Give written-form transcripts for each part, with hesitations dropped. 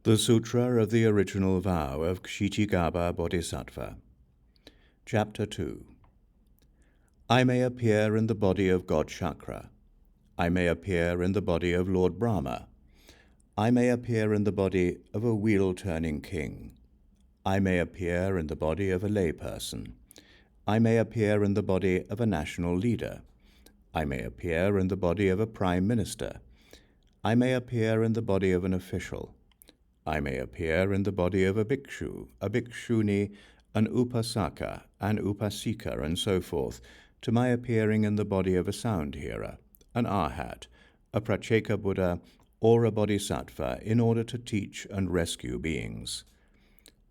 The Sutra of the Original Vow of Kṣitigarbha Bodhisattva. Chapter 2. I may appear in the body of God Shakra. I may appear in the body of Lord Brahma. I may appear in the body of a wheel-turning king. I may appear in the body of a layperson. I may appear in the body of a national leader. I may appear in the body of a prime minister. I may appear in the body of an official. I may appear in the body of a bhikshu, a bhikshuni, an upasaka, an upasika, and so forth, to my appearing in the body of a sound hearer, an arhat, a pratyeka Buddha, or a bodhisattva, in order to teach and rescue beings.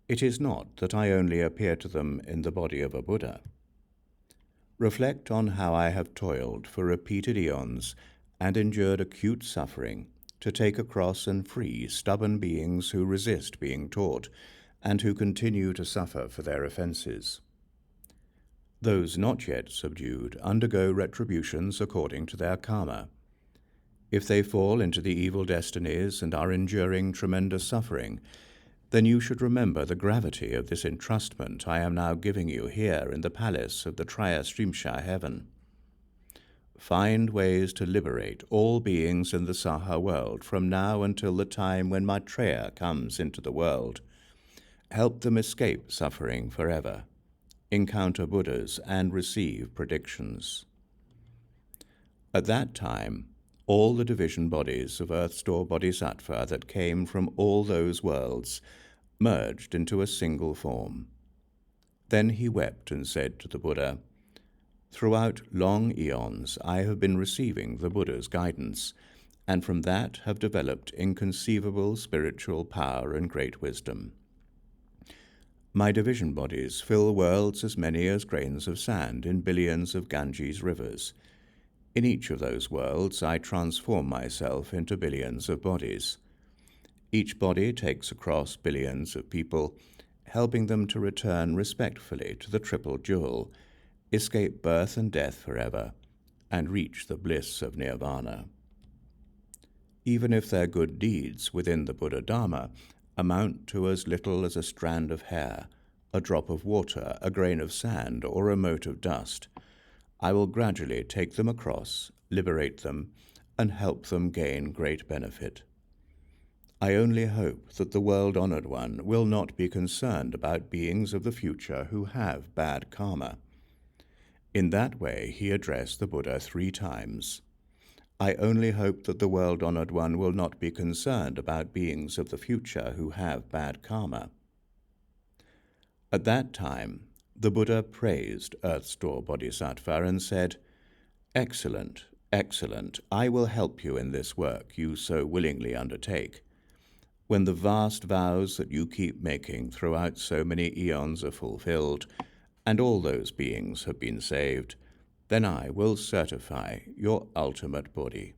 It is not that I only appear to them in the body of a Buddha. Reflect on how I have toiled for repeated eons and endured acute suffering to take across and free stubborn beings who resist being taught and who continue to suffer for their offenses. Those not yet subdued undergo retributions according to their karma. If they fall into the evil destinies and are enduring tremendous suffering, then you should remember the gravity of this entrustment I am now giving you here in the palace of the Triyastrimsha heaven. Find ways to liberate all beings in the Saha world from now until the time when Maitreya comes into the world. Help them escape suffering forever, encounter Buddhas, and receive predictions. At that time, all the division bodies of Earth Store Bodhisattva that came from all those worlds merged into a single form. Then he wept and said to the Buddha, "Throughout long eons I have been receiving the Buddha's guidance, and from that have developed inconceivable spiritual power and great wisdom. My division bodies fill worlds as many as grains of sand in billions of Ganges rivers. In each of those worlds I transform myself into billions of bodies. Each body takes across billions of people, helping them to return respectfully to the Triple Jewel, escape birth and death forever, and reach the bliss of nirvana. Even if their good deeds within the Buddha Dharma amount to as little as a strand of hair, a drop of water, a grain of sand, or a mote of dust, I will gradually take them across, liberate them, and help them gain great benefit. I only hope that the world-honored one will not be concerned about beings of the future who have bad karma." In that way he addressed the Buddha 3 times. I only hope that the world-honored one will not be concerned about beings of the future who have bad karma. At that time, the Buddha praised Earth Store Bodhisattva and said, "Excellent, excellent, I will help you in this work you so willingly undertake. When the vast vows that you keep making throughout so many eons are fulfilled, and all those beings have been saved, then I will certify your ultimate Bodhi."